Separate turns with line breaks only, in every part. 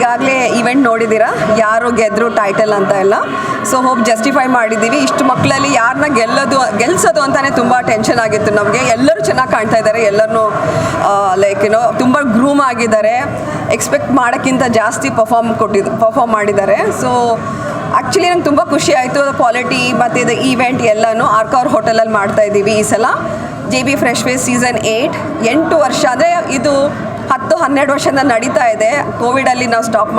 ಈಗಾಗಲೇ ಇವೆಂಟ್ ನೋಡಿದ್ದೀರಾ, ಯಾರು ಗೆದ್ರು ಟೈಟಲ್ ಅಂತ ಎಲ್ಲ. ಸೊ ಹೋಪ್ ಜಸ್ಟಿಫೈ ಮಾಡಿದ್ದೀವಿ. ಇಷ್ಟು ಮಕ್ಕಳಲ್ಲಿ ಯಾರನ್ನ ಗೆಲ್ಸೋದು ಅಂತಲೇ ತುಂಬ ಟೆನ್ಷನ್ ಆಗಿತ್ತು ನಮಗೆ. ಎಲ್ಲರೂ ಚೆನ್ನಾಗಿ ಕಾಣ್ತಾ ಇದ್ದಾರೆ, ಎಲ್ಲರೂ ಲೈಕ್ ತುಂಬ ಗ್ರೂಮ್ ಆಗಿದ್ದಾರೆ. ಎಕ್ಸ್ಪೆಕ್ಟ್ ಮಾಡೋಕ್ಕಿಂತ ಜಾಸ್ತಿ ಪರ್ಫಾರ್ಮ್ ಮಾಡಿದ್ದಾರೆ. ಸೊ ಆ್ಯಕ್ಚುಲಿ ನಂಗೆ ತುಂಬ ಖುಷಿ ಆಯಿತು. ಕ್ವಾಲಿಟಿ ಮತ್ತು ಇದು ಈವೆಂಟ್ ಎಲ್ಲನೂ ಆರ್ಕಾರ್ ಹೋಟೆಲಲ್ಲಿ ಮಾಡ್ತಾ ಇದ್ದೀವಿ ಈ ಸಲ. JB Fresh Face ಸೀಸನ್ 8 ವರ್ಷ ಅಂದರೆ ಇದು 10-12 ವರ್ಷದಿಂದ ನಡೀತಾ ಇದೆ. ಕೋವಿಡಲ್ಲಿ ನಾವು ಸ್ಟಾಪ್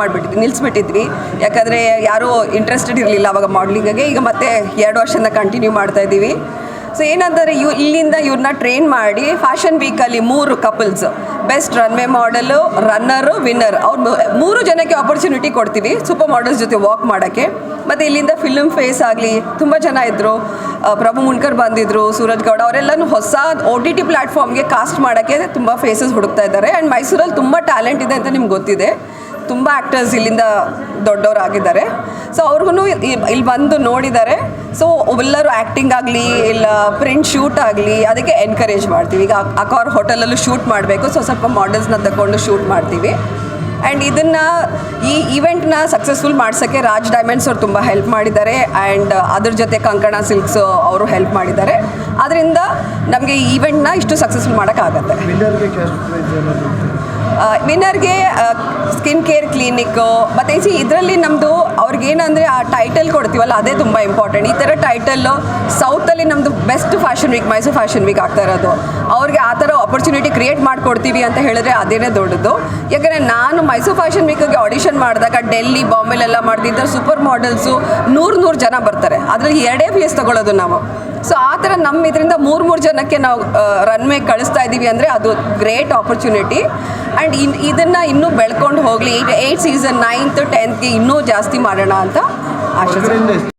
ನಿಲ್ಲಿಸ್ಬಿಟ್ಟಿದ್ವಿ, ಯಾಕಂದರೆ ಯಾರೂ ಇಂಟ್ರೆಸ್ಟೆಡ್ ಇರಲಿಲ್ಲ ಅವಾಗ ಮಾಡಲಿಂಗ್ಗೆ. ಈಗ ಮತ್ತೆ 2 ವರ್ಷದಿಂದ ಕಂಟಿನ್ಯೂ ಮಾಡ್ತಾ ಇದ್ದೀವಿ. ಸೊ ಏನಂದರೆ ಇಲ್ಲಿಂದ ಇವ್ರನ್ನ ಟ್ರೈನ್ ಮಾಡಿ ಫ್ಯಾಷನ್ ವೀಕಲ್ಲಿ 3 ಕಪಲ್ಸ್, ಬೆಸ್ಟ್ ರನ್ವೇ ಮಾಡಲು, ರನ್ನರು, ವಿನ್ನರ್, ಅವ್ರು 3 ಜನಕ್ಕೆ ಆಪರ್ಚುನಿಟಿ ಕೊಡ್ತೀವಿ ಸೂಪರ್ ಮಾಡೆಲ್ಸ್ ಜೊತೆ ವಾಕ್ ಮಾಡೋಕ್ಕೆ. ಮತ್ತು ಇಲ್ಲಿಂದ ಫಿಲ್ಮ್ ಫೇಸ್ ಆಗಲಿ ತುಂಬ ಜನ ಇದ್ದರು. ಪ್ರಭು ಮುನ್ಕರ್ ಬಂದಿದ್ದರು, ಸೂರಜ್ ಗೌಡ, ಅವರೆಲ್ಲನೂ ಹೊಸ OTT ಪ್ಲ್ಯಾಟ್ಫಾರ್ಮ್ಗೆ ಕಾಸ್ಟ್ ಮಾಡೋಕ್ಕೆ ತುಂಬ ಫೇಸಸ್ ಹುಡುಕ್ತಾ ಇದ್ದಾರೆ. ಆ್ಯಂಡ್ ಮೈಸೂರಲ್ಲಿ ತುಂಬ ಟ್ಯಾಲೆಂಟ್ ಇದೆ ಅಂತ ನಿಮ್ಗೆ ಗೊತ್ತಿದೆ. ತುಂಬ ಆ್ಯಕ್ಟರ್ಸ್ ಇಲ್ಲಿಂದ ದೊಡ್ಡವರಾಗಿದ್ದಾರೆ. ಸೊ ಅವ್ರಿಗೂ ಇಲ್ಲಿ ಬಂದು ನೋಡಿದ್ದಾರೆ. ಸೊ ಎಲ್ಲರೂ ಆ್ಯಕ್ಟಿಂಗ್ ಆಗಲಿ ಇಲ್ಲ ಪ್ರಿಂಟ್ ಶೂಟ್ ಆಗಲಿ ಅದಕ್ಕೆ ಎನ್ಕರೇಜ್ ಮಾಡ್ತೀವಿ. ಈಗ ಅಕಾರ್ ಹೋಟೆಲಲ್ಲೂ ಶೂಟ್ ಮಾಡಬೇಕು, ಸೊ ಸ್ವಲ್ಪ ಮಾಡೆಲ್ಸ್ನ ತಗೊಂಡು ಶೂಟ್ ಮಾಡ್ತೀವಿ. ಆ್ಯಂಡ್ ಇದನ್ನು ಈ ಈವೆಂಟ್ನ ಸಕ್ಸಸ್ಫುಲ್ ಮಾಡ್ಸೋಕ್ಕೆ ರಾಜ್ ಡೈಮಂಡ್ಸ್ ಅವ್ರು ತುಂಬ ಹೆಲ್ಪ್ ಮಾಡಿದ್ದಾರೆ. ಆ್ಯಂಡ್ ಅದ್ರ ಜೊತೆ ಕಂಕಣ ಸಿಲ್ಕ್ಸ್ ಅವರು ಹೆಲ್ಪ್ ಮಾಡಿದ್ದಾರೆ. ಅದರಿಂದ ನಮಗೆ ಈ ಈವೆಂಟ್ನ ಇಷ್ಟು ಸಕ್ಸಸ್ಫುಲ್ ಮಾಡೋಕ್ಕಾಗತ್ತೆ. ವಿನ್ನರ್ಗೆ ಸ್ಕಿನ್ ಕೇರ್ ಕ್ಲಿನಿಕ್ಕು ಮತ್ತು ಇದರಲ್ಲಿ ನಮ್ಮದು ಅವ್ರಿಗೇನಂದರೆ ಆ ಟೈಟಲ್ ಕೊಡ್ತೀವಲ್ಲ ಅದೇ ತುಂಬ ಇಂಪಾರ್ಟೆಂಟ್. ಈ ಥರ ಟೈಟಲ್ಲು ಸೌತಲ್ಲಿ ನಮ್ಮದು best fashion week, Mysuru fashion week ಆಗ್ತಾ ಇರೋದು. ಅವ್ರಿಗೆ ಆ ಥರ ಆಪರ್ಚುನಿಟಿ ಕ್ರಿಯೇಟ್ ಮಾಡಿಕೊಡ್ತೀವಿ ಅಂತ ಹೇಳಿದ್ರೆ ಅದೇನೇ ದೊಡ್ಡದು. ಯಾಕಂದರೆ ನಾನು ಮೈಸೂರು ಫ್ಯಾಷನ್ ವೀಕಿಗೆ ಆಡಿಷನ್ ಮಾಡಿದಾಗ ಡೆಲ್ಲಿ, ಬಾಂಬೆಲೆಲ್ಲ ಮಾಡ್ತಿದ್ದ ಸೂಪರ್ ಮಾಡೆಲ್ಸು 100 ಜನ ಬರ್ತಾರೆ. ಅದರಲ್ಲಿ 2 ಫೇಸ್ ತೊಗೊಳ್ಳೋದು ನಾವು. ಸೊ ಆ ಥರ ನಮ್ಮ ಇದರಿಂದ 3 ಜನಕ್ಕೆ ನಾವು ರನ್ವೇ ಕಳಿಸ್ತಾ ಇದ್ದೀವಿ ಅಂದರೆ ಅದು ಗ್ರೇಟ್ ಆಪರ್ಚುನಿಟಿ. ಆ್ಯಂಡ್ ಇದನ್ನು ಇನ್ನೂ ಬೆಳ್ಕೊಂಡು ಹೋಗಲಿ. 8 ಸೀಸನ್ 9th 10th ಇನ್ನೂ ಜಾಸ್ತಿ ಮಾಡೋಣ ಅಂತ ಆಶಿಸ್ತೀನಿ.